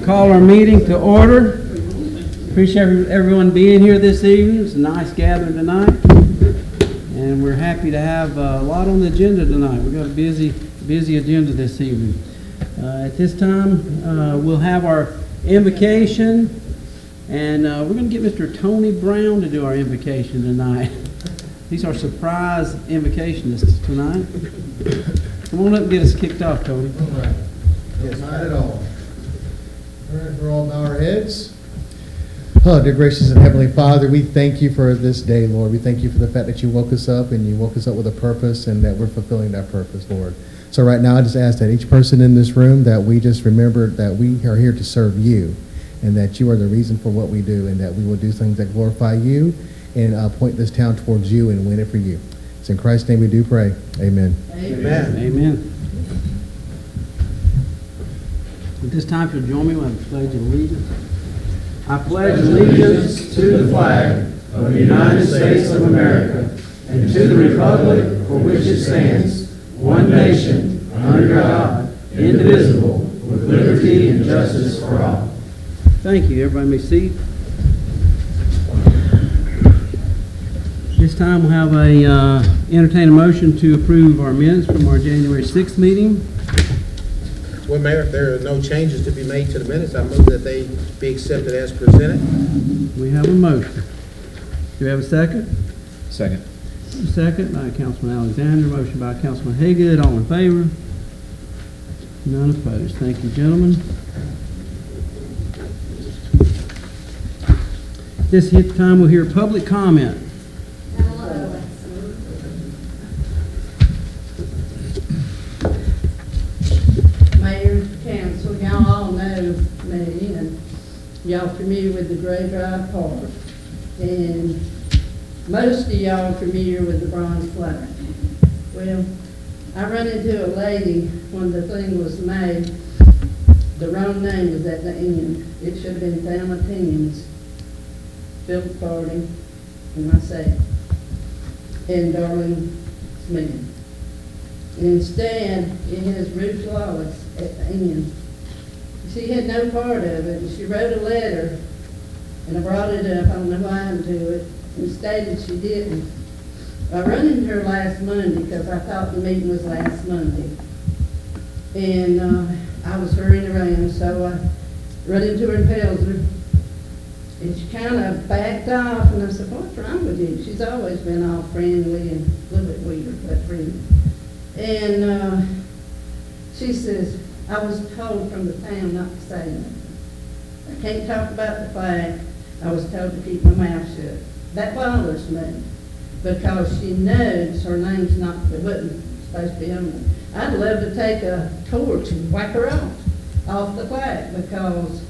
Call our meeting to order. Appreciate everyone being here this evening. It's a nice gathering tonight, and we're happy to have a lot on the agenda tonight. We've got a busy agenda this evening. At this time, we'll have our invocation, and we're going to get Mr. Tony Brown to do our invocation tonight. He's our surprise invocationist tonight. Come on up and get us kicked off, Tony. All right. Yes, not at all. All right, we're all bow our heads. Oh, dear gracious and heavenly Father, we thank you for this day, Lord. We thank you for the fact that you woke us up and you woke us up with a purpose and that we're fulfilling that purpose, Lord. So right now I just ask that each person in this room that we just remember that we are here to serve you and that you are the reason for what we do and that we will do things that glorify you and point this town towards you and win it for you. It's in Christ's name we do pray. Amen. Amen. Amen. At this time, if you'll join me with the Pledge of Allegiance. I pledge allegiance to the flag of the United States of America and to the republic for which it stands, one nation, under God, indivisible, with liberty and justice for all. Thank you. Everybody may seat. This time we'll have entertain a motion to approve our minutes from our January 6th meeting. Well, Mayor, if there are no changes to be made to the minutes, I move that they be accepted as presented. We have a motion. Do we have a second? Second. Second by Councilman Alexander. Motion by Councilman Haygood. All in favor? None opposed. Thank you, gentlemen. This time we'll hear public comment. Council, y'all all know me, and y'all familiar with the Gray Drive Park, and most of y'all familiar with the bronze flag. Well, I run into a lady when the thing was made. The wrong name was at the end. It should have been Thelma Timms, Philip Carty, and myself, and Darlene Smith. Instead, it has Ruth Lawless at the end. She had no part of it. She wrote a letter, and I brought it up. I don't know why I'm to it, and stated she didn't. I run into her last Monday because I thought the meeting was last Monday. And I was hurrying around, so I run into her and tells her. And she kind of backed off, and I said, "What's wrong with you?" She's always been all friendly and a little bit weird, but friendly. And she says, "I was told from the town not to say nothing. I can't talk about the flag. I was told to keep my mouth shut." That bothers me because she knows her name's not, it wasn't supposed to be on it. I'd love to take a torch and whack her off the flag because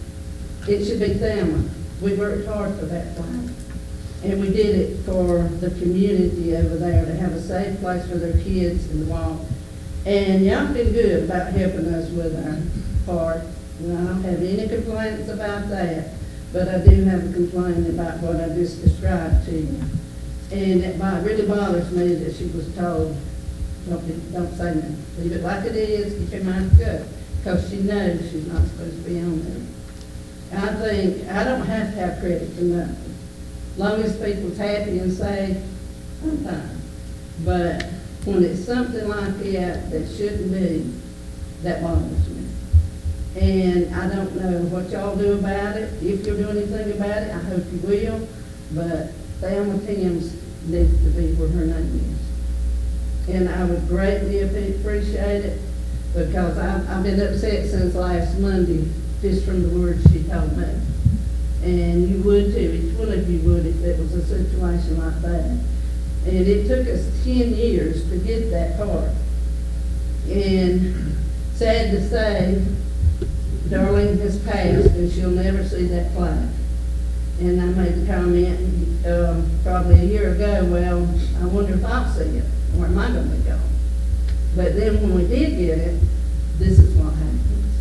it should be Thelma. We worked hard for that flag. And we did it for the community over there to have a safe place for their kids and walk. And y'all been good about helping us with our part. And I don't have any complaints about that, but I do have a complaint about what I just described to you. And it really bothers me that she was told, don't say nothing. Leave it like it is, keep your mouth shut, because she knows she's not supposed to be on there. I think I don't have to have credit for nothing. As long as people's happy and safe, I'm fine. But when it's something like that shouldn't be, that bothers me. And I don't know what y'all do about it. If you'll do anything about it, I hope you will. But Thelma Timms needs to be where her name is. And I would greatly appreciate it because I've been upset since last Monday just from the words she told me. And you would too, each one of you would if it was a situation like that. And it took us 10 years to get that park. And sad to say, Darlene has passed and she'll never see that plaque. And I made the comment probably a year ago, well, I wonder if I'll see it, or am I gonna go? But then when we did get it, this is what happens.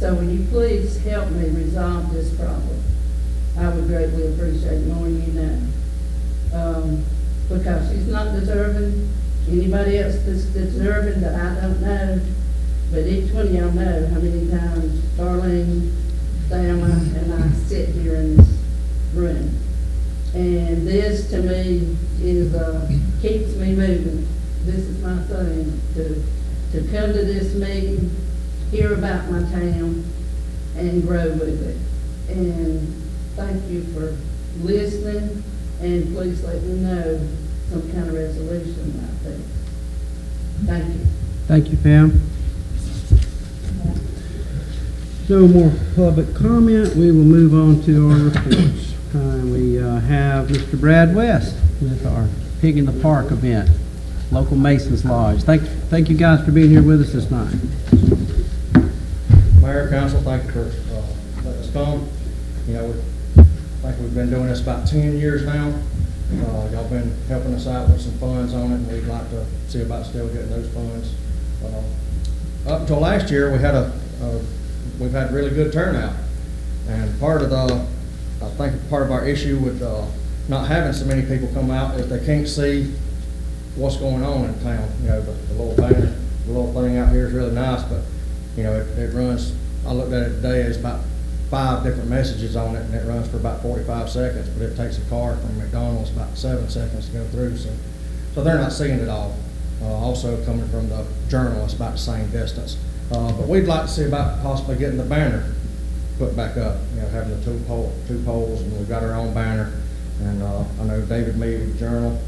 So will you please help me resolve this problem? I would greatly appreciate it, more than you know. Because she's not deserving, anybody else that's deserving that I don't know, but each one of y'all know how many times Darlene, Thelma, and I sit here in this room. And this, to me, is, keeps me moving. This is my thing, to come to this meeting, hear about my town, and grow with it. And thank you for listening, and please let me know some kind of resolution like that. Thank you. Thank you, Pam. No more public comment. We will move on to our reports. We have Mr. Brad West with our Pig in the Park event, local Masons Lodge. Thank you guys for being here with us this night. Mayor, council, thank you for letting us come. You know, I think we've been doing this about 10 years now. Y'all been helping us out with some funds on it, and we'd like to see about still getting those funds. Up until last year, we've had really good turnout, and part of I think part of our issue with not having so many people come out is they can't see what's going on in town. You know, the little banner, the little thing out here is really nice, but you know, it runs. I looked at it today. There's about 5 different messages on it, and it runs for about 45 seconds. But it takes a car from McDonald's about 7 seconds to go through. So they're not seeing it all. Also coming from the Journal, it's about the same distance. But we'd like to see about possibly getting the banner put back up. You know, having the two poles, and we've got our own banner. And I know David Mead with the Journal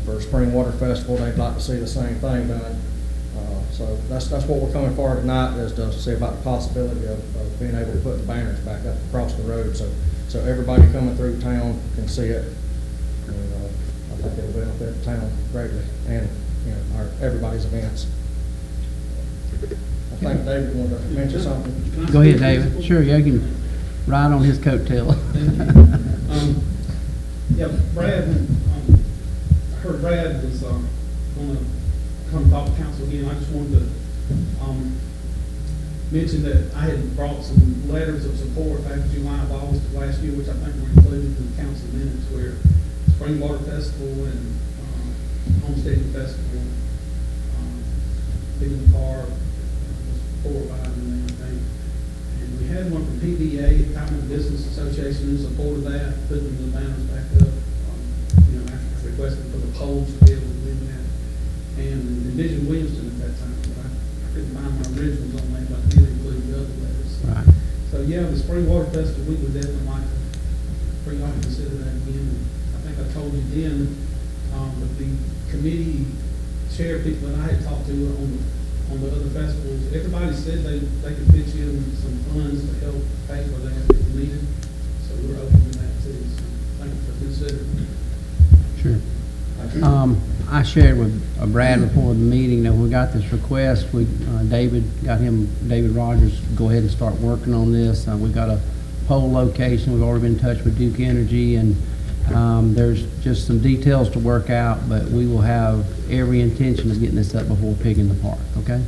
for Spring Water Festival. They'd like to see the same thing done. So that's what we're coming for tonight, is to see about the possibility of being able to put the banners back up across the road, so everybody coming through town can see it. And I think it'll benefit the town greatly, and you know, everybody's events. I think David wanted to mention something. Go ahead, David. Sure, you can ride on his coattail. Yeah, Brad, I heard Brad was going to come talk to council again. I just wanted to mention that I had brought some letters of support back in July of August of last year, which I think were included in the council minutes, where Spring Water Festival and Homesteading Festival, Pig in the Park, 4 or 5 in there, I think. And we had one from PBA, Common Business Association, in support of that, putting the banners back up. You know, after requesting for the poles to be able to do that. And Envision Williamston at that time, but I couldn't find my originals on that, but I did include the other letters. Right. So yeah, the Spring Water Festival, we would definitely like to bring y'all to consider that again. And I think I told you then, that the committee chair people that I had talked to on the other festivals, everybody said they could pitch in some funds to help pay for that if needed. So we're open to that too. So thank you for considering. Sure. I shared with Brad before the meeting that we got this request. David Rogers, go ahead and start working on this. We've got a pole location. We've already been in touch with Duke Energy, and there's just some details to work out, but we will have every intention of getting this up before Pig in the Park, okay?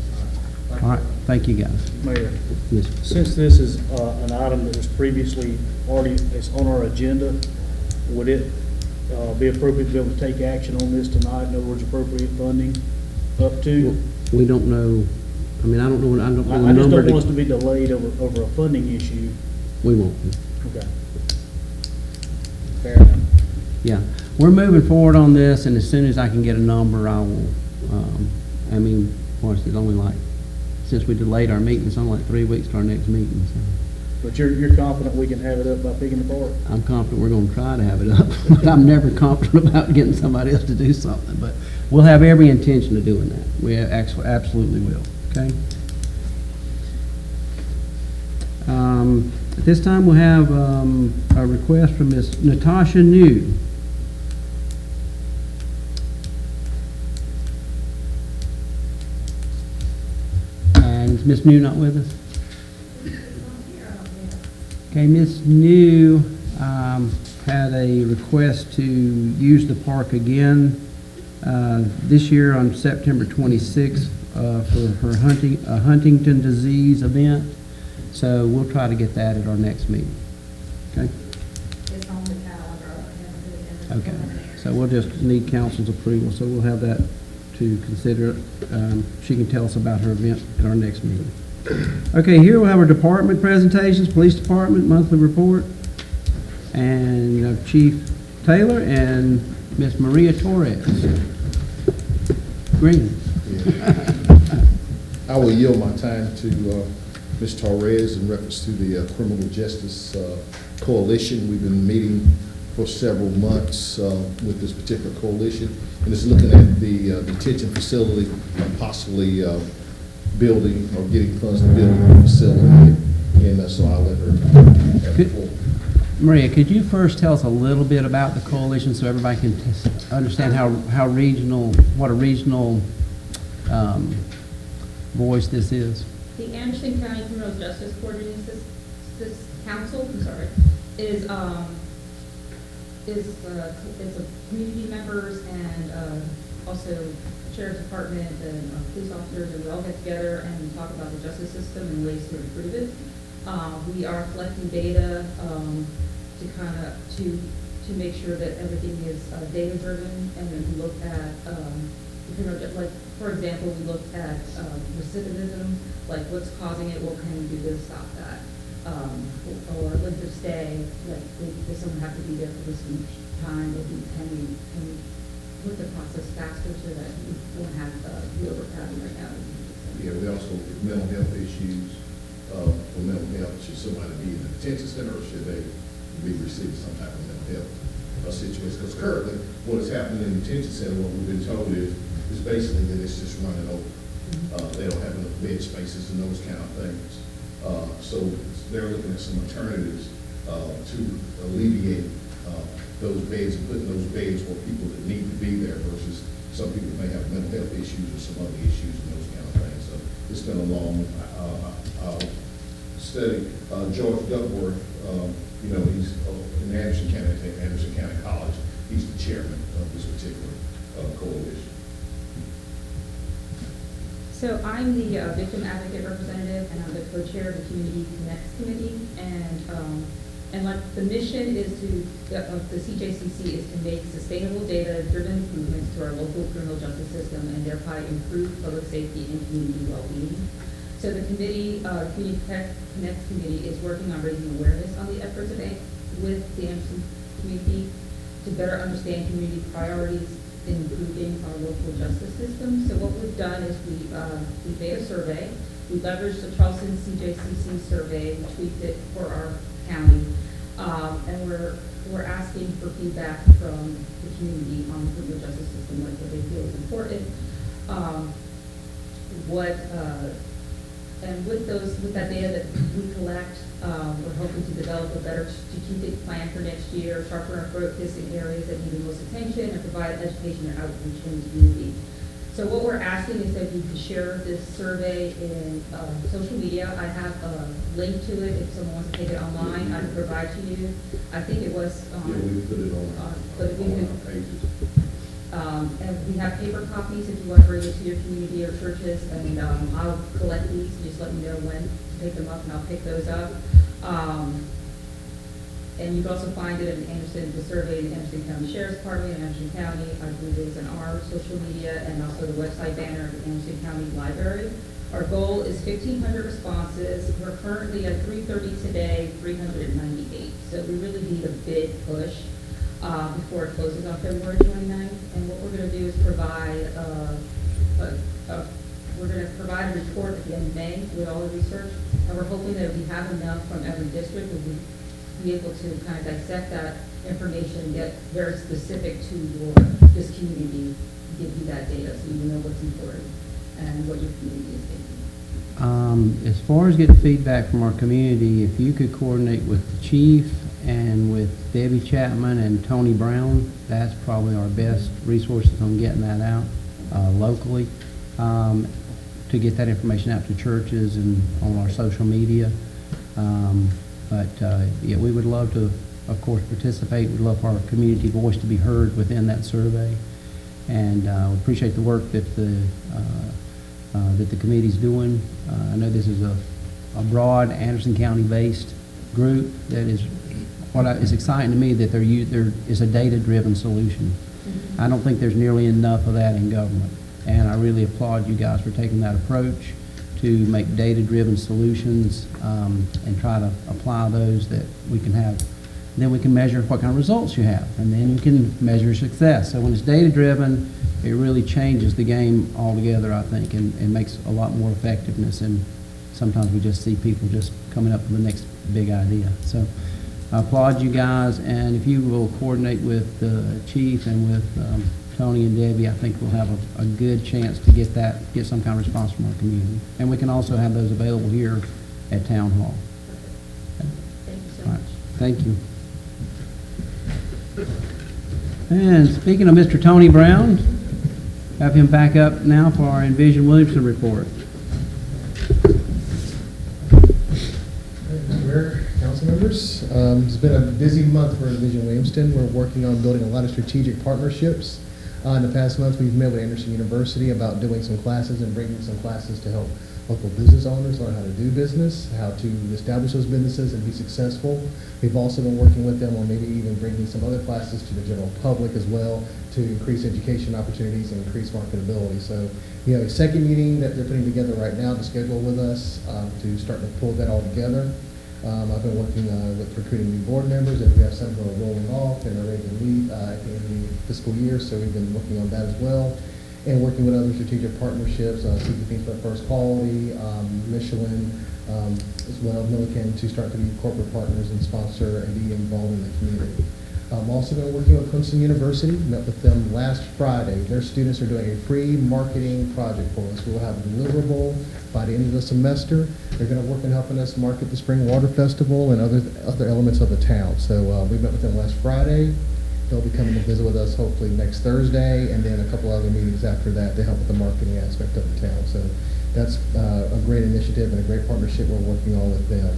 All right, thank you guys. Mayor, Yes. since this is an item that was previously it's on our agenda, would it be appropriate to be able to take action on this tonight? In other words, appropriate funding up to? We don't know. I mean, I don't know the I just number. don't want us to be delayed over a funding issue. We won't. Okay. Fair enough. Yeah, we're moving forward on this, and as soon as I can get a number, I will. I mean, of course, it's only like, since we delayed our meeting, it's only like 3 weeks to our next meeting. So But you're confident we can have it up by Pig in the Park? I'm confident we're going to try to have it up, but I'm never confident about getting somebody else to do something. But we'll have every intention of doing that. We actually absolutely will. Okay. At this time, we'll have a request from Ms. Natasha New. Is Miss New not with us? Okay, Miss New had a request to use the park again this year on September 26th for her Huntington disease event. So we'll try to get that at our next meeting. Okay? It's on the calendar. Okay. So we'll just need council's approval. So we'll have that to consider. She can tell us about her event at our next meeting. Okay, here we'll have our department presentations, police department monthly report, and Chief Taylor and Miss Maria Torres. Green. I will yield my time to Ms. Torres in reference to the Criminal Justice Coalition. We've been meeting for several months with this particular coalition, and it's looking at the detention facility and possibly building or getting funds to build a facility. And so I'll let her have the floor. Maria, could you first tell us a little bit about the coalition so everybody can understand how regional, what a regional voice this is? The Anderson County Criminal Justice Coordinating Council, is it's a community members and also sheriff's department and police officers, and we all get together and talk about the justice system and ways to improve it. We are collecting data to make sure that everything is data driven, and then we look at like, for example, we looked at recidivism, like what's causing it, what can we do to stop that, or length of stay, like does someone have to be there for this much time, or can we put the process faster so that we won't have the overcrowding right now. Yeah, we also look at mental health issues. For mental health, should somebody be in the detention center, or should they be receiving some type of mental health situation? Because currently, what is happening in the detention center, what we've been told is basically that it's just running over. They don't have enough bed spaces and those kind of things. So they're looking at some alternatives to alleviate those beds and putting those beds for people that need to be there versus some people may have mental health issues or some other issues and those kind of things. So it's been a long study. George Duckworth, he's in Anderson County College. He's the chairman of this particular coalition. So I'm the victim advocate representative, and I'm the co-chair of the Community Connects Committee, and like the mission is of the CJCC is to make sustainable data-driven improvements to our local criminal justice system and thereby improve public safety and community well-being. So the committee, Community Connects Committee, is working on raising awareness on the efforts with the Anderson community to better understand community priorities in improving our local justice system. So what we've done is we made a survey. We leveraged the Charleston CJCC survey, we tweaked it for our county, and we're asking for feedback from the community on the criminal justice system, like what they feel is important, and with that data that we collect, we're hoping to develop a better strategic plan for next year, sharpen our focus in areas that need the most attention, and provide education and outreach in the community. So what we're asking is that you can share this survey in social media. I have a link to it if someone wants to take it online. I can provide to you. I think it was yeah, we put it on our pages. And we have paper copies if you want to bring it to your community or churches, and I'll collect these. Just let me know when to pick them up, and I'll pick those up. And you can also find it in Anderson, the survey in the Anderson County Sheriff's Department in Anderson County. I believe it's in our social media and also the website banner of the Anderson County Library. Our goal is 1,500 responses. We're currently at 330 today, 398. So we really need a big push before it closes on February 29th. And what we're going to do is provide a report at the end of May with all the research. And we're hoping that if we have enough from every district, we'll be able to kind of dissect that information and get very specific to this community, give you that data so you know what's important and what your community is thinking. As far as getting feedback from our community, if you could coordinate with the chief and with Debbie Chapman and Tony Brown, that's probably our best resources on getting that out locally. to get that information out to churches and on our social media. Yeah, we would love to, of course, participate. We'd love for our community voice to be heard within that survey. And we appreciate the work that the committee's doing. I know this is a broad Anderson County-based group that is, is exciting to me that there is a data-driven solution. I don't think there's nearly enough of that in government. And I really applaud you guys for taking that approach to make data-driven solutions and try to apply those that we can have. Then we can measure what kind of results you have, and then you can measure success. So when it's data-driven, it really changes the game altogether, I think, and makes a lot more effectiveness. And sometimes we just see people just coming up with the next big idea. So I applaud you guys, and if you will coordinate with the chief and with Tony and Debbie, I think we'll have a good chance to get some kind of response from our community. And we can also have those available here at Town Hall. Thank you so All right. much. Thank you. And speaking of Mr. Tony Brown, have him back up now for our Envision Williamston report. Mayor, council members, it's been a busy month for Envision Williamston. We're working on building a lot of strategic partnerships. In the past month, we've met with Anderson University about doing some classes and bringing some classes to help local business owners learn how to do business, how to establish those businesses and be successful. We've also been working with them on maybe even bringing some other classes to the general public as well to increase education opportunities and increase marketability. So we have a second meeting that they're putting together right now to schedule with us to start to pull that all together. I've been working with recruiting new board members, and we have some who are rolling off and are ready to leave at the end of the fiscal year, so we've been working on that as well. And working with other strategic partnerships, Seeking Things for First Quality, Michelin, as well, Milliken, to start to be corporate partners and sponsor and be involved in the community. I've also been working with Clemson University, met with them last Friday. Their students are doing a free marketing project for us. We'll have a deliverable by the end of the semester. They're going to work in helping us market the Spring Water Festival and other elements of the town. So we met with them last Friday. They'll be coming to visit with us hopefully next Thursday, and then a couple other meetings after that to help with the marketing aspect of the town. So that's a great initiative and a great partnership we're working on with them.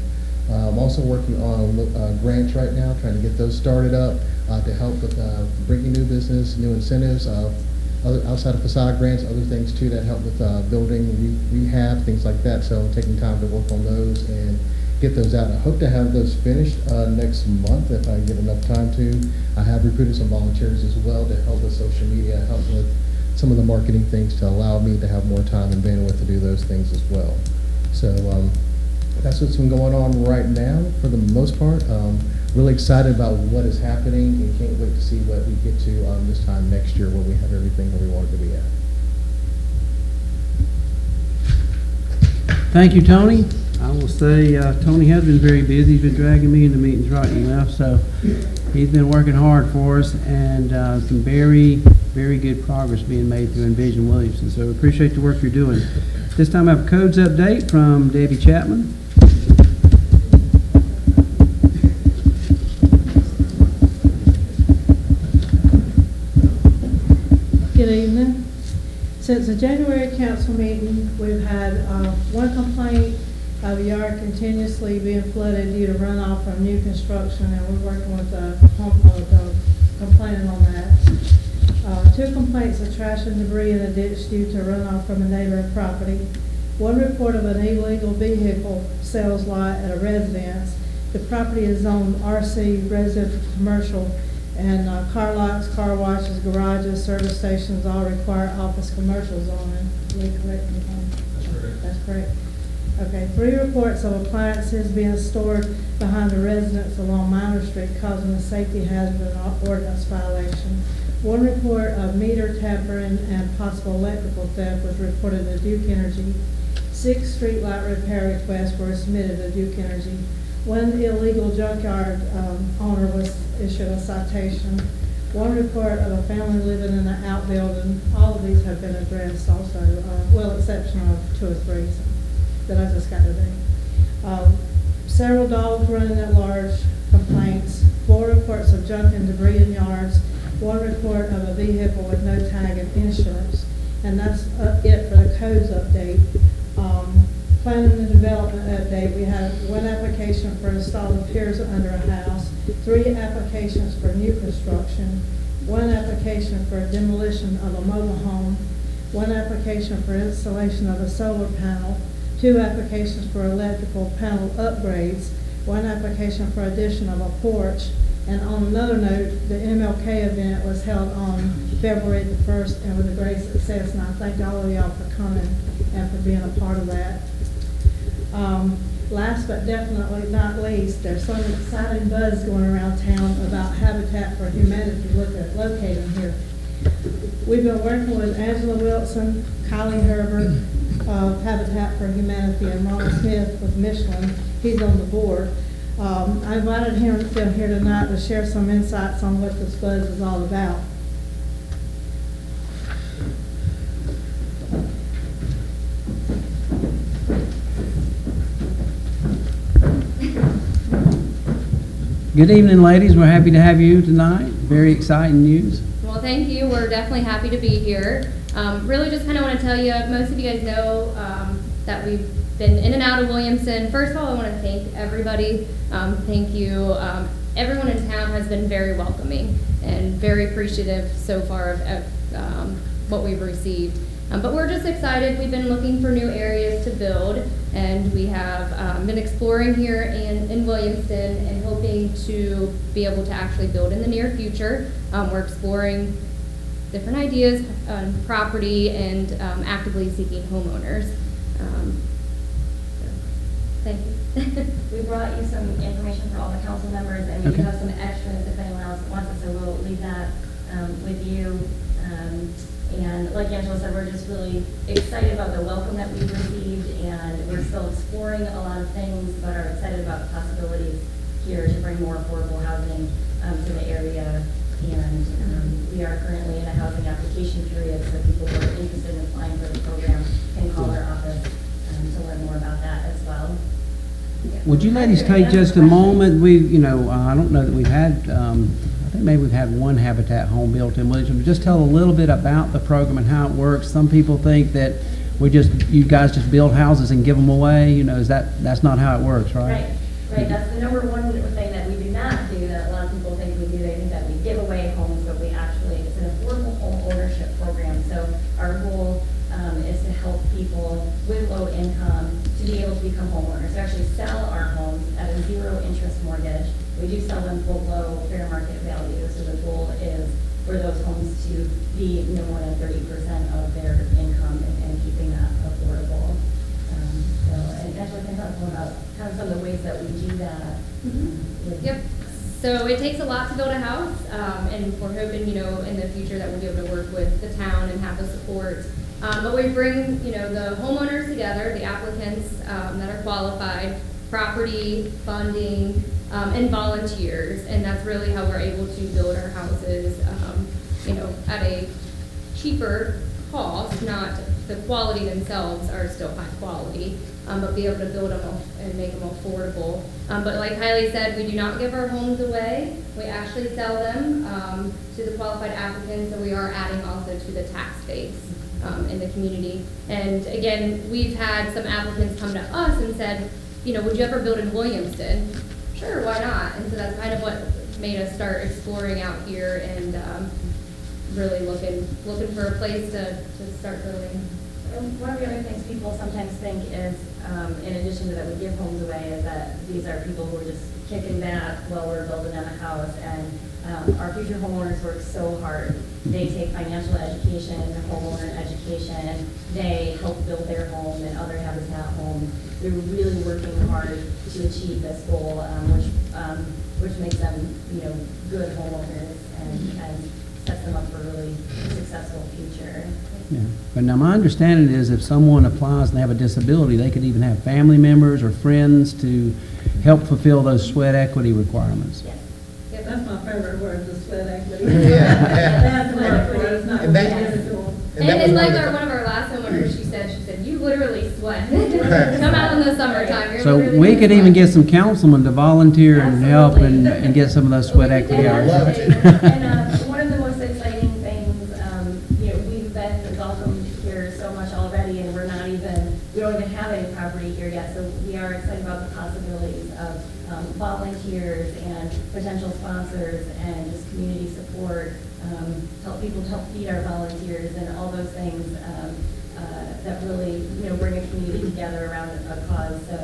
I'm also working on grants right now, trying to get those started up to help with bringing new business, new incentives, outside of facade grants, other things too that help with building, rehab, things like that. So I'm taking time to work on those and get those out. I hope to have those finished next month if I get enough time to. I have recruited some volunteers as well to help with social media, help with some of the marketing things to allow me to have more time and bandwidth to do those things as well. So that's what's been going on right now for the most part. Really excited about what is happening and can't wait to see what we get to this time next year when we have everything where we want it to be at. Thank you, Tony. I will say Tony has been very busy. He's been dragging me into meetings right and left, so he's been working hard for us, and some very, very good progress being made through Envision Williamston. So we appreciate the work you're doing. This time I have a codes update from Debbie Chapman. Good evening. Since the January council meeting, we've had one complaint of the yard continuously being flooded due to runoff from new construction, and we're working with complaining on that. 2 complaints of trash and debris in a ditch due to runoff from a neighboring property. 1 report of an illegal vehicle sales lot at a residence. The property is zoned RC, residential commercial, and car lots, car washes, garages, service stations all require office commercial zoning. Is that correct? That's correct. That's correct. Okay, 3 reports of appliances being stored behind the residence along Minor Street causing a safety hazard and ordinance violation. 1 report of meter tampering and possible electrical theft was reported to Duke Energy. 6 street light repair requests were submitted to Duke Energy. 1 illegal junkyard owner was issued a citation. 1 report of a family living in an outbuilding. All of these have been addressed also, well, exception of 2 or 3 that I just got today. Several dogs running at large complaints. 4 reports of junk and debris in yards. 1 report of a vehicle with no tag and insurance. And that's it for the codes update. Planning and development update, we have 1 application for installing piers under a house, 3 applications for new construction, 1 application for demolition of a mobile home, 1 application for installation of a solar panel, 2 applications for electrical panel upgrades, 1 application for addition of a porch. And on another note, the MLK event was held on February the 1st and with a great success, and I thank all of y'all for coming and for being a part of that. Last but definitely not least, there's some exciting buzz going around town about Habitat for Humanity locating here. We've been working with Angela Wilson, Kylie Herbert of Habitat for Humanity, and Ron Smith with Michelin. He's on the board. I invited him here tonight to share some insights on what this buzz is all about. Good evening, ladies. We're happy to have you tonight. Very exciting news. Well, thank you. We're definitely happy to be here. Really just kind of want to tell you, most of you guys know that we've been in and out of Williamston. First of all, I want to thank everybody. Thank you. Everyone in town has been very welcoming and very appreciative so far of what we've received. But we're just excited. We've been looking for new areas to build, and we have been exploring here in Williamston and hoping to be able to actually build in the near future. We're exploring different ideas on property and actively seeking homeowners. So, thank you. We brought you some information for all the council members, and we do have some extras if anyone else wants it, so we'll leave that with you. And like Angela said, we're just really excited about the welcome that we've received, and we're still exploring a lot of things, but are excited about the possibilities here to bring more affordable housing to the area. And we are currently in a housing application period, so people who are interested in applying for the program can call our office to learn more about that as well. Would you ladies take just a moment? I don't know that we've had, I think maybe we've had 1 Habitat home built in Williamston. Just tell a little bit about the program and how it works. Some people think that you guys just build houses and give them away. That's not how it works, right? Right. That's the number one thing that we do not do that a lot of people think we do. They think that we give away homes, but it's an affordable home ownership program. So our goal is to help people with low income to be able to become homeowners, to actually sell our homes at a 0 interest mortgage. We do sell them below fair market value, so the goal is for those homes to be no more than 30% of their income and keeping that affordable. And Angela can talk more about kind of some of the ways that we do that. Yep. So it takes a lot to build a house, and we're hoping, in the future that we'll be able to work with the town and have the support. But we bring, the homeowners together, the applicants that are qualified, property, funding, and volunteers, and that's really how we're able to build our houses, at a cheaper cost. Not the quality themselves are still high quality, but be able to build them and make them affordable. But like Kylie said, we do not give our homes away. We actually sell them to the qualified applicants, so we are adding also to the tax base in the community. And again, we've had some applicants come to us and said, would you ever build in Williamston? Sure, why not? And so that's kind of what made us start exploring out here and really looking for a place to start building. One of the other things people sometimes think is, in addition to that we give homes away, is that these are people who are just kicking back while we're building them a house. And our future homeowners work so hard. They take financial education, homeowner education, they help build their home and other Habitat homes. They're really working hard to achieve this goal, which makes them, good homeowners and sets them up for a really successful future. Yeah. But now my understanding is if someone applies and they have a disability, they could even have family members or friends to help fulfill those sweat equity requirements. Yes. Yeah, that's my favorite word, the sweat equity. That's my word, it's not And that- physical. And like one of our last homeowners, she said, you literally sweat. Come out in the summertime. You're So literally we gonna could sweat. even get some councilmen to volunteer and help and get some of those sweat Well, we equity did hours. actually. And one of the most exciting things, we've been welcomed don't even have any property here yet, so we are excited about the possibilities of volunteers and potential sponsors and just community support, help people help feed our volunteers and all those things that really, bring a community together around a cause. So,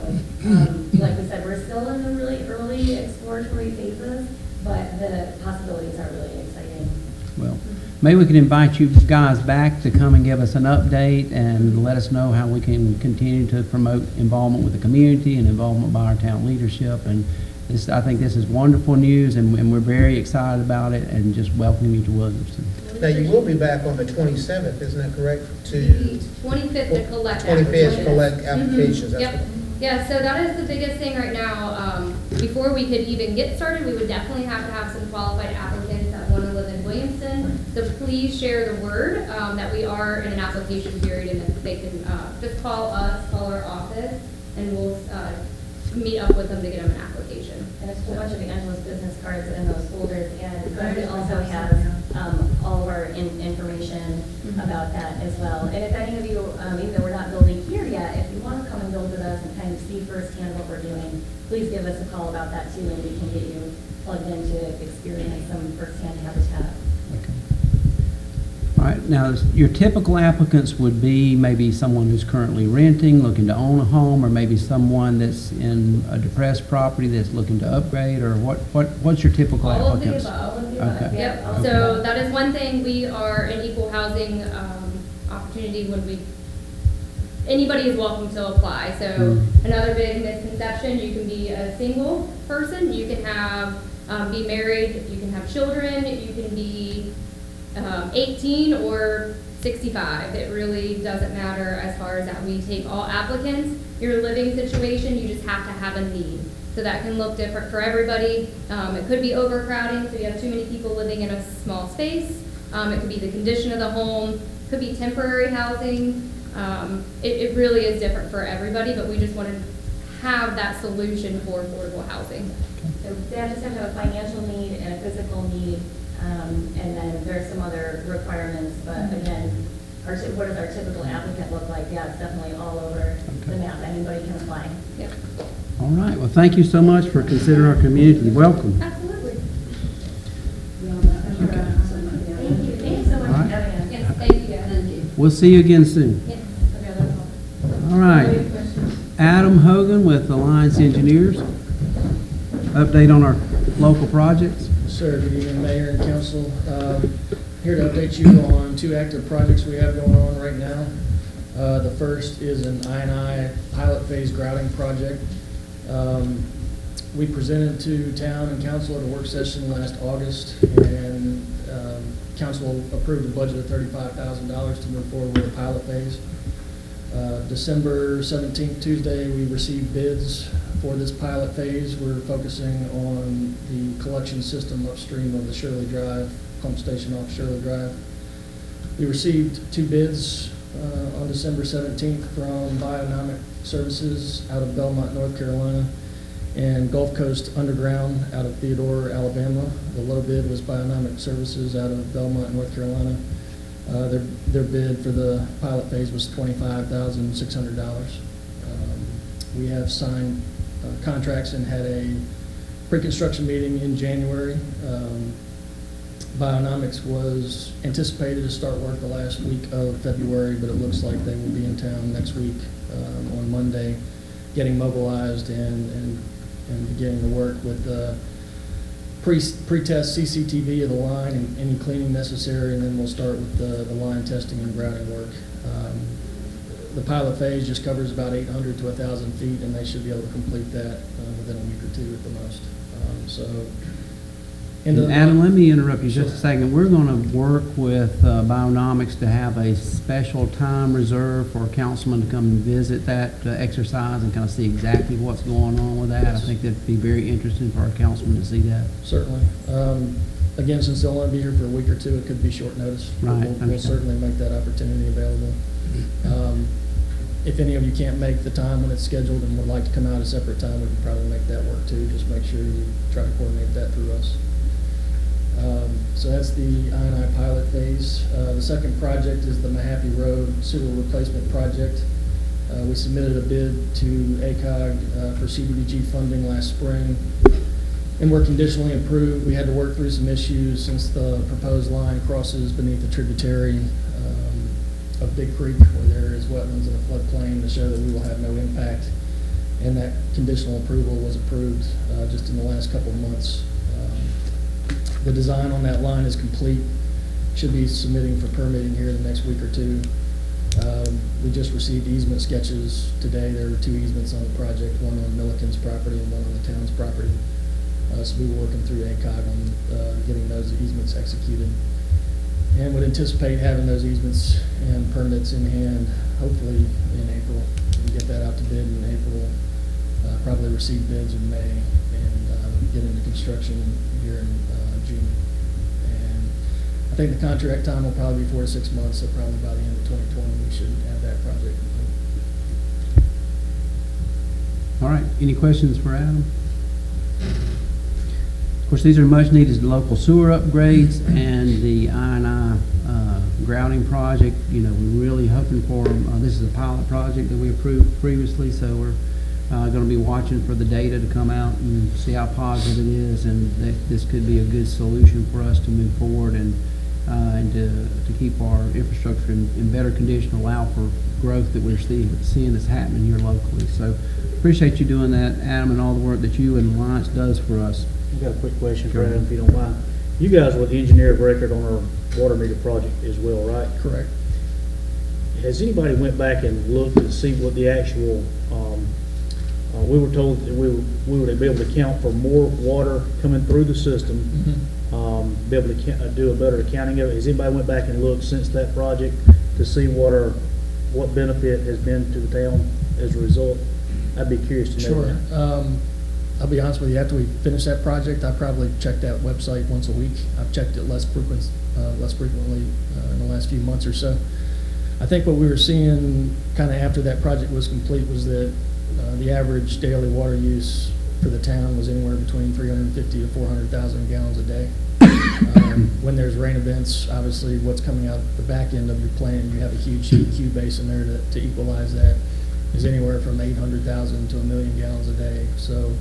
like we said, we're still in the really early exploratory phases, but the possibilities are really exciting. Well, maybe we can invite you guys back to come and give us an update and let us know how we can continue to promote involvement with the community and involvement by our town leadership. And this, I think this is wonderful news, and we're very excited about it and just welcome you to Williamston. Now, you will be back on the 27th, isn't that correct? The 25th to collect 25th collect applications. That's Yep. Yeah, so that is the biggest thing right now. Before we could even get started, we would definitely have to have some qualified applicants that want to live in Williamston. So please share the word that we are in an application period, and if they can just call us, call our office, and we'll meet up with them to get them an application. And a whole bunch of the Angelo's business cards in those folders, and Greg also has all of our information about that as well. And if any of you, even though we're not building here yet, if you want to come and build with us and kind of see firsthand what we're doing, please give us a call about that too, and we can get you plugged in to experience some firsthand habitat. Okay. All right, now your typical applicants would be maybe someone who's currently renting, looking to own a home, or maybe someone that's in a depressed property that's looking to upgrade, or what's your typical applicants? All of the above. Okay. Yep. Okay. So that is one thing. We are an equal housing opportunity anybody is welcome to apply. So another big misconception, you can be a single person, you can be married, you can have children, you can be 18 or 65. It really doesn't matter as far as that. We take all applicants. Your living situation, you just have to have a need. So that can look different for everybody. It could be overcrowding, so you have too many people living in a small space. It could be the condition of the home, could be temporary housing. It really is different for everybody, but we just want to have that solution for affordable housing. So they just have to have a financial need and a physical need, and then there's some other requirements, but again, what does our typical applicant look like? Yeah, it's definitely all over the map. Anybody can apply. Yep. All right, well, thank you so much for considering our community. Welcome. Absolutely. Thank you. Thank you so much All right. for having us. Yes, thank you guys. Thank you. We'll see you again soon. Yes. All right. Adam Hogan with Alliance Engineers. Update on our local projects. Sir, good evening, Mayor and Council. Here to update you on two active projects we have going on right now. The first is an I&I pilot phase grouting project. We presented to town and council at a work session last August, and council approved a budget of $35,000 to move forward with a pilot phase. December 17th, Tuesday, we received bids for this pilot phase. We're focusing on the collection system upstream of the Shirley Drive pump station off Shirley Drive. We received two bids on December 17th from Bionomic Services out of Belmont, North Carolina, and Gulf Coast Underground out of Theodore, Alabama. The low bid was Bionomic Services out of Belmont, North Carolina. Their bid for the pilot phase was $25,600. We have signed contracts and had a pre-construction meeting in January. Bionomics was anticipated to start work the last week of February, but it looks like they will be in town next week on Monday, getting mobilized and beginning to work with pre-test CCTV of the line and any cleaning necessary, and then we'll start with the line testing and grouting work. The pilot phase just covers about 800 to 1,000 feet, and they should be able to complete that within a week or two at the most. Adam, let me interrupt you just a second. We're going to work with Bionomics to have a special time reserved for a councilman to come and visit that exercise and kind of see exactly what's going on with that. I think that'd be very interesting for our councilman to see that. Certainly. Again, since they'll only be here for a week or two, it could be short notice. Right. We'll certainly make that opportunity available. If any of you can't make the time when it's scheduled and would like to come out a separate time, we can probably make that work too. Just make sure you try to coordinate that through us. So that's the I&I pilot phase. The second project is the Mahaffey Road sewer replacement project. We submitted a bid to ACOG for CDBG funding last spring, and we're conditionally approved. We had to work through some issues since the proposed line crosses beneath the tributary of Big Creek, where there is wetlands and a floodplain, to show that we will have no impact. And that conditional approval was approved just in the last couple of months. The design on that line is complete. Should be submitting for permitting here in the next week or two. We just received easement sketches today. There are 2 easements on the project, one on Milliken's property and one on the town's property. So we were working through ACOG on getting those easements executed, and would anticipate having those easements and permits in hand hopefully in April. And get that out to bid in April, probably receive bids in May, and get into construction here in June. And I think the contract time will probably be 4 to 6 months, so probably by the end of 2020 we should have that project complete. All right, any questions for Adam? Of course, these are much needed local sewer upgrades, and the I&I grouting project, you know, we're really hoping for, this is a pilot project that we approved previously, so we're going to be watching for the data to come out and see how positive it is, and that this could be a good solution for us to move forward and to keep our infrastructure in better condition, allow for growth that we're seeing that's happening here locally. So appreciate you doing that, Adam, and all the work that you and Alliance does for us. I've got a quick question for Adam, if you don't mind. You guys were the engineer of record on our water meter project as well, right? Correct. Has anybody went back and looked to see what the actual, we were told that we would be able to count for more water coming through the system, be able to do a better accounting of it. Has anybody went back and looked since that project to see what benefit has been to the town as a result? I'd be curious to know that. Sure. I'll be honest with you, after we finish that project, I probably check that website once a week. I've checked it less frequently in the last few months or so. I think what we were seeing kind of after that project was complete was that the average daily water use for the town was anywhere between 350 to 400,000 gallons a day. When there's rain events, obviously what's coming out the back end of your plant, you have a huge heat basin there to equalize that, is anywhere from 800,000 to 1 million gallons a day. So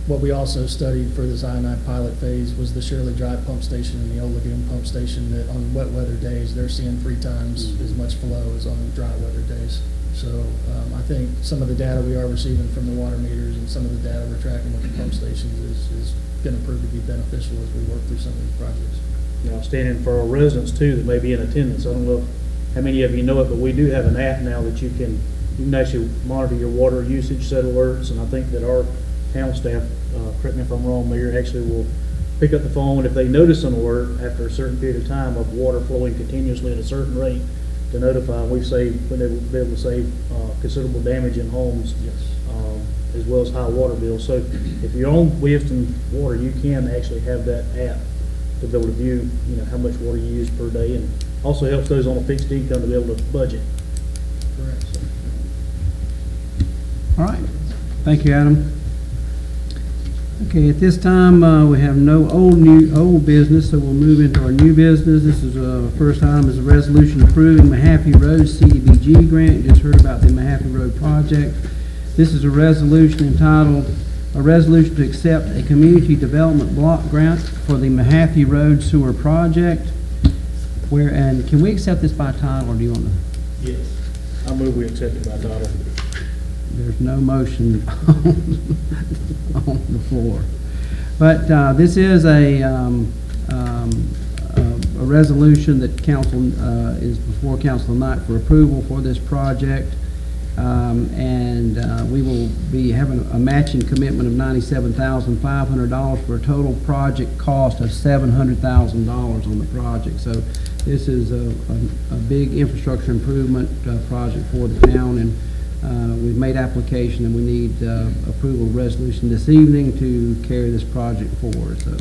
what we also studied for this I&I pilot phase was the Shirley Drive pump station and the Old Lagoon pump station, that on wet weather days they're seeing 3 times as much flow as on dry weather days. So I think some of the data we are receiving from the water meters and some of the data we're tracking with the pump stations is going to prove to be beneficial as we work through some of these projects. Now, standing for our residents too that may be in attendance, I don't know how many of you know it, but we do have an app now that you can actually monitor your water usage, set alerts, and I think that our town staff, correct me if I'm wrong, Mayor, actually will pick up the phone if they notice an alert after a certain period of time of water flowing continuously at a certain rate to notify. We've been able to save considerable damage in homes, as well as high water bills. So if you're on Williamston Water, you can actually have that app to be able to view, how much water you use per day, and also helps those on a fixed income to be able to budget. Correct. So. All right. Thank you, Adam. Okay, at this time, we have no old business, so we'll move into our new business. This is first item is a resolution approving Mahaffey Road CDBG grant. You just heard about the Mahaffey Road project. This is a resolution entitled, "A Resolution to Accept a Community Development Block Grant for the Mahaffey Road Sewer Project." And can we accept this by title, or do you want to? Yes. I move we accept it by title. There's no motion on the floor. But this is a resolution that council is before council tonight for approval for this project. And we will be having a matching commitment of $97,500 for a total project cost of $700,000 on the project. So this is a big infrastructure improvement project for the town, and we've made application, and we need approval resolution this evening to carry this project forward. So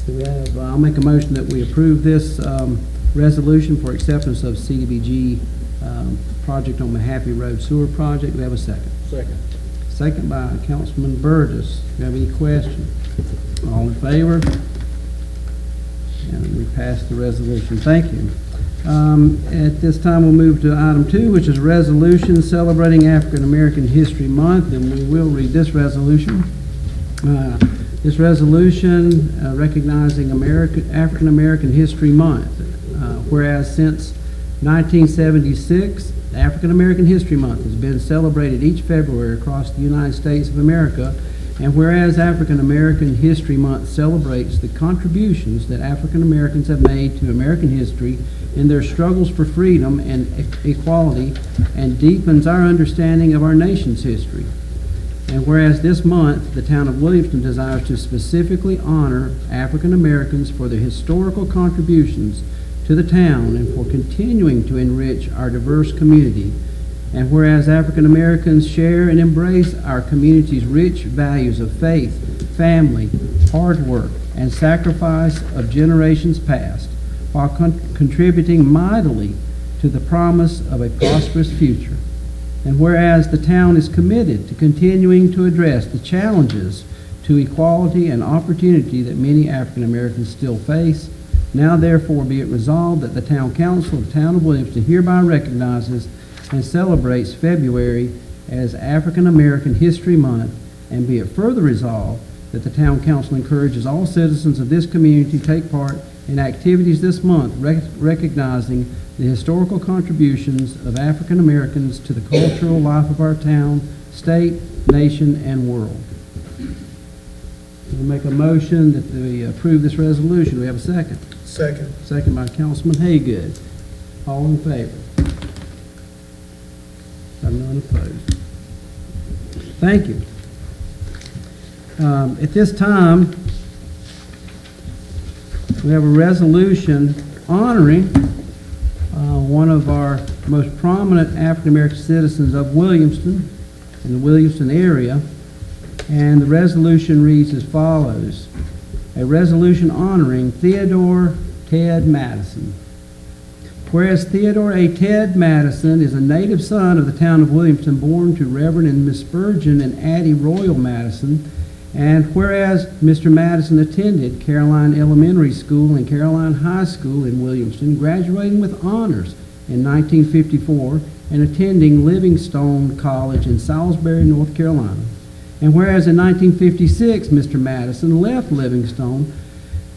do we have, I'll make a motion that we approve this resolution for acceptance of CDBG project on Mahaffey Road Sewer Project. Do we have a second? Second. Second by Councilman Burgess. Do you have any questions? All in favor? And we passed the resolution. Thank you. At this time, we'll move to item 2, which is resolution celebrating African American History Month, and we will read this resolution. This resolution recognizing African American History Month. Whereas since 1976, African American History Month has been celebrated each February across the United States of America, and whereas African American History Month celebrates the contributions that African Americans have made to American history in their struggles for freedom and equality, and deepens our understanding of our nation's history. And whereas this month, the town of Williamston desires to specifically honor African Americans for their historical contributions to the town and for continuing to enrich our diverse community. And whereas African Americans share and embrace our community's rich values of faith, family, hard work, and sacrifice of generations past, while contributing mightily to the promise of a prosperous future. And whereas the town is committed to continuing to address the challenges to equality and opportunity that many African Americans still face, now therefore be it resolved that the Town Council of the Town of Williamston hereby recognizes and celebrates February as African American History Month, and be it further resolved that the Town Council encourages all citizens of this community to take part in activities this month recognizing the historical contributions of African Americans to the cultural life of our town, state, nation, and world. We'll make a motion that we approve this resolution. We have a second. Second. Second by Councilman Haygood. All in favor? Have none opposed. Thank you. At this time, we have a resolution honoring one of our most prominent African American citizens of Williamston, in the Williamston area, and the resolution reads as follows: a resolution honoring Theodore Ted Madison. Whereas Theodore A. Ted Madison is a native son of the town of Williamston, born to Reverend and Miss Spurgeon and Addie Royal Madison, and whereas Mr. Madison attended Caroline Elementary School and Caroline High School in Williamston, graduating with honors in 1954 and attending Livingstone College in Salisbury, North Carolina. And whereas in 1956, Mr. Madison left Livingstone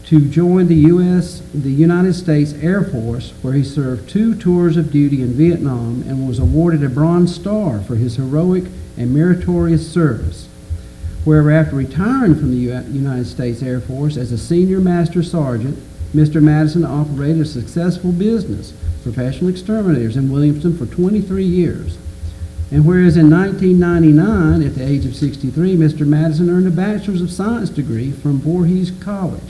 to join the United States Air Force, where he served 2 tours of duty in Vietnam and was awarded a Bronze Star for his heroic and meritorious service. Where after retiring from the United States Air Force as a senior master sergeant, Mr. Madison operated a successful business, Professional Exterminators, in Williamston for 23 years. And whereas in 1999, at the age of 63, Mr. Madison earned a Bachelor's of Science degree from Voorhees College.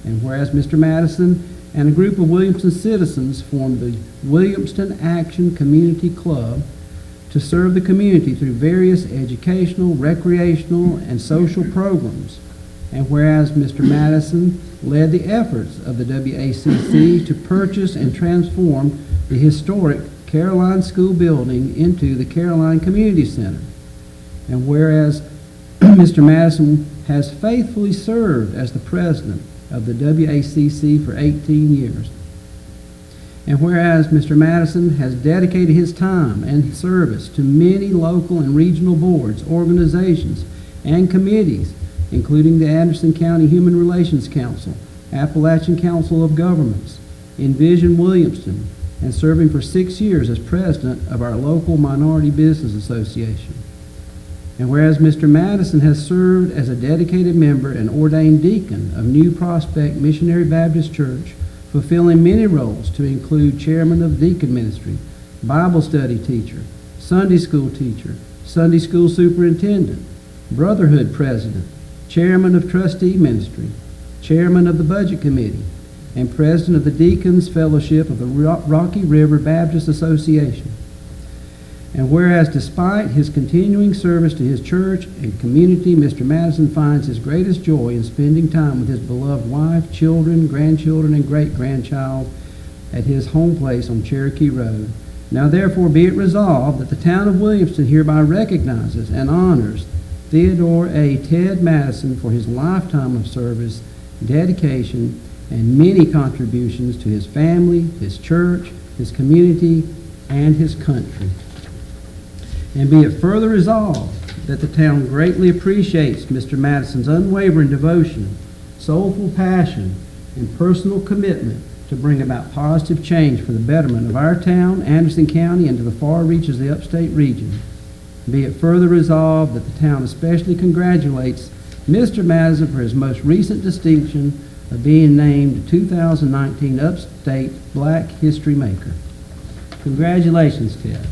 And whereas Mr. Madison and a group of Williamston citizens formed the Williamston Action Community Club to serve the community through various educational, recreational, and social programs. And whereas Mr. Madison led the efforts of the WACC to purchase and transform the historic Caroline School building into the Caroline Community Center. And whereas Mr. Madison has faithfully served as the president of the WACC for 18 years. And whereas Mr. Madison has dedicated his time and service to many local and regional boards, organizations, and committees, including the Anderson County Human Relations Council, Appalachian Council of Governments, Envision Williamston, and serving for 6 years as president of our local Minority Business Association. And whereas Mr. Madison has served as a dedicated member and ordained deacon of New Prospect Missionary Baptist Church, fulfilling many roles to include chairman of deacon ministry, Bible study teacher, Sunday school teacher, Sunday school superintendent, brotherhood president, chairman of trustee ministry, chairman of the budget committee, and president of the Deacons Fellowship of the Rocky River Baptist Association. And whereas despite his continuing service to his church and community, Mr. Madison finds his greatest joy in spending time with his beloved wife, children, grandchildren, and great-grandchild at his home place on Cherokee Road. Now therefore be it resolved that the town of Williamston hereby recognizes and honors Theodore A. Ted Madison for his lifetime of service, dedication, and many contributions to his family, his church, his community, and his country. And be it further resolved that the town greatly appreciates Mr. Madison's unwavering devotion, soulful passion, and personal commitment to bring about positive change for the betterment of our town, Anderson County, and to the far reaches of the upstate region. Be it further resolved that the town especially congratulates Mr. Madison for his most recent distinction of being named 2019 Upstate Black History Maker. Congratulations, Ted.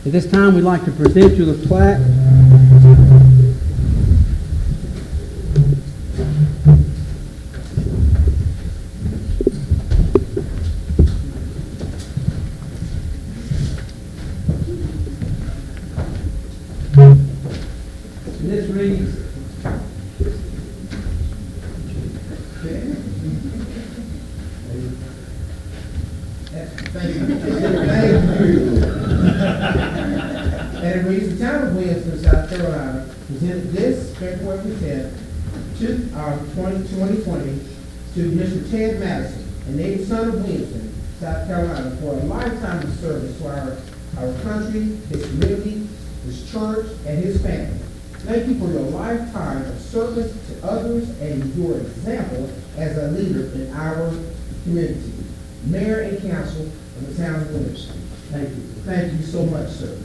At this time, we'd like to present you the plaque. And this reads, Thank you. And it reads, the town of Williamston, South Carolina, presented this February 10th, 2020, to Mr. Ted Madison, a native son of Williamston, South Carolina, for a lifetime of service to our country, his community, his church, and his family. Thank you for your lifetime of service to others and your example as a leader in our community. Mayor and council of the town of Williamston. Thank you. Thank you so much, sir.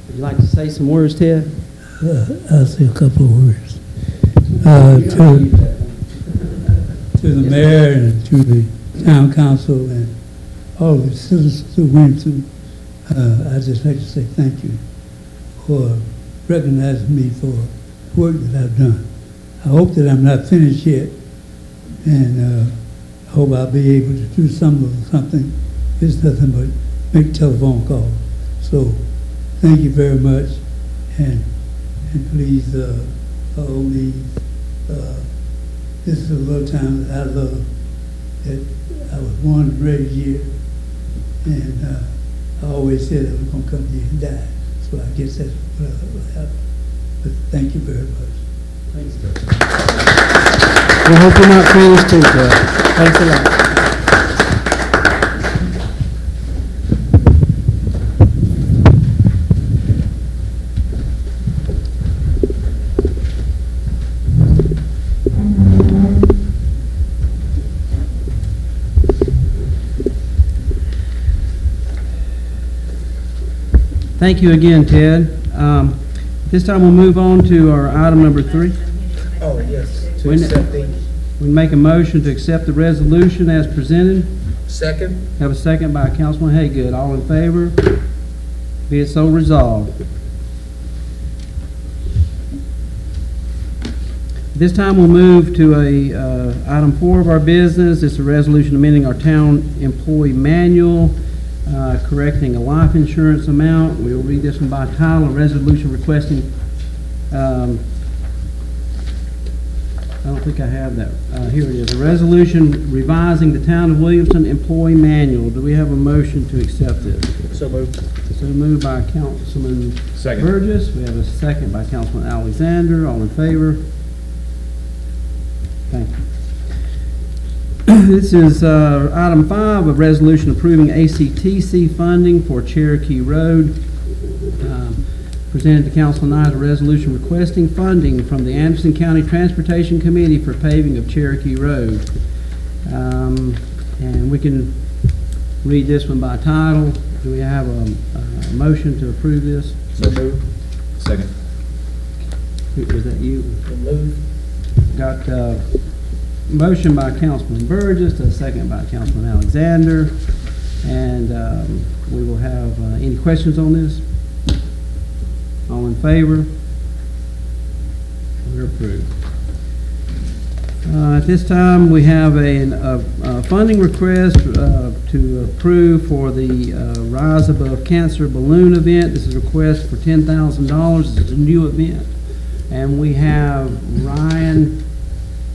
Would you like to say some words, Ted? I'll say a couple of words. To the mayor and to the town council and all the citizens of Williamston, I'd just like to say thank you for recognizing me for work that I've done. I hope that I'm not finished yet, and I hope I'll be able to do something. It's nothing but make telephone calls. So thank you very much, and please hold these. This is a little town that I love, that I was born and raised here, and I always said I was going to come here and die. So I guess that's what will happen. But thank you very much. Thanks, Ted. We hope you're not finished too, Ted. Thanks a lot. Thank you again, Ted. This time we'll move on to our item number 3. Oh, yes. To We accept the make a motion to accept the resolution as presented. second. Have a second by Councilman Haygood. All in favor? Be it so resolved. This time we'll move to item 4 of our business. It's a resolution amending our town employee manual, correcting a life insurance amount. We'll read this one by title, a resolution requesting, I don't think I have that. Here it is, a resolution revising the town of Williamston employee manual. Do we have a motion to accept this? So moved. So moved by Councilman Burgess. We have a second by Councilman Alexander. All in favor? Thank you. This is item 5, a resolution approving ACTC funding for Cherokee Road. Presented to council tonight, a resolution requesting funding from the Anderson County Transportation Committee for paving of Cherokee Road. And we can read this one by title. Do we have a motion to approve this? So moved. Second. Was that you? So moved. Got motion by Councilman Burgess, a second by Councilman Alexander. And we will have any questions on this? All in favor? We're approved. At this time, we have a funding request to approve for the Rise Above Cancer Balloon event. This is a request for $10,000. This is a new event. And we have Ryan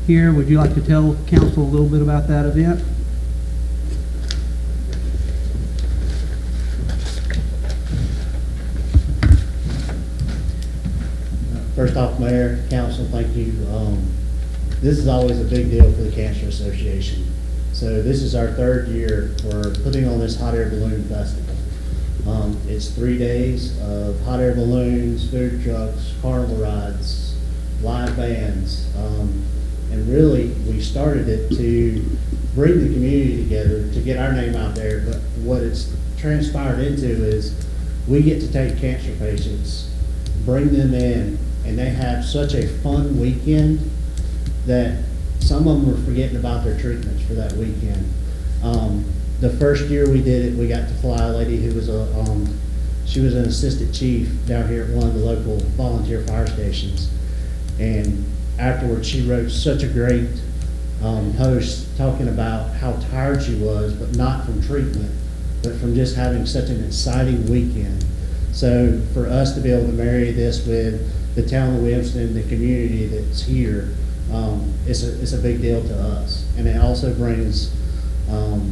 here. Would you like to tell council a little bit about that event? First off, Mayor, Council, thank you. This is always a big deal for the Cancer Association. So this is our third year for putting on this hot air balloon festival. It's 3 days of hot air balloons, food trucks, carnival rides, live bands. And really, we started it to bring the community together, to get our name out there. But what it's transpired into is we get to take cancer patients, bring them in, and they have such a fun weekend that some of them are forgetting about their treatments for that weekend. The first year we did it, we got to fly a lady who was she was an assistant chief down here at one of the local volunteer fire stations. And afterwards, she wrote such a great post talking about how tired she was, but not from treatment, but from just having such an exciting weekend. So for us to be able to marry this with the town of Williamston, the community that's here, it's a big deal to us. And it also brings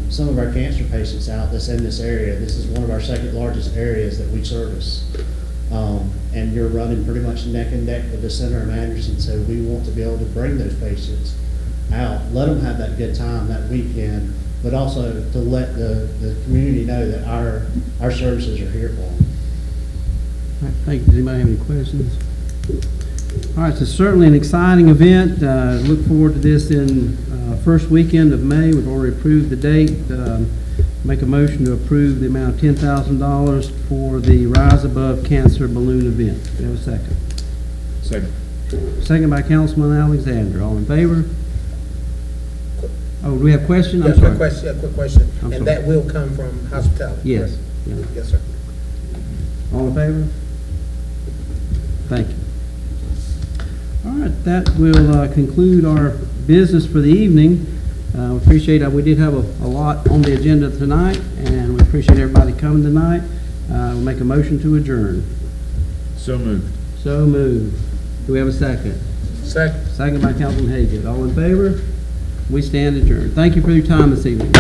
some of our cancer patients out that's in this area. This is one of our second largest areas that we service. And you're running pretty much neck and neck with the center of Anderson, so we want to be able to bring those patients out, let them have that good time that weekend, but also to let the community know that our services are here for them. All right, thank you. Does anybody have any questions? All right, so certainly an exciting event. Look forward to this in first weekend of May. We've already approved the date. Make a motion to approve the amount of $10,000 for the Rise Above Cancer Balloon event. Do you have a second? Second. Second by Councilman Alexander. All in favor? Oh, do we have a question? Yes, quick question. I'm sorry. And that will come from hospitality? Yes. correct? Yeah. Yes, sir. All in favor? Thank you. All right, that will conclude our business for the evening. We appreciate we did have a lot on the agenda tonight, and we appreciate everybody coming tonight. We'll make a motion to adjourn. So moved. So moved. Do we have a second? Second. Second by Councilman Haygood. All in favor? We stand adjourned. Thank you for your time this evening.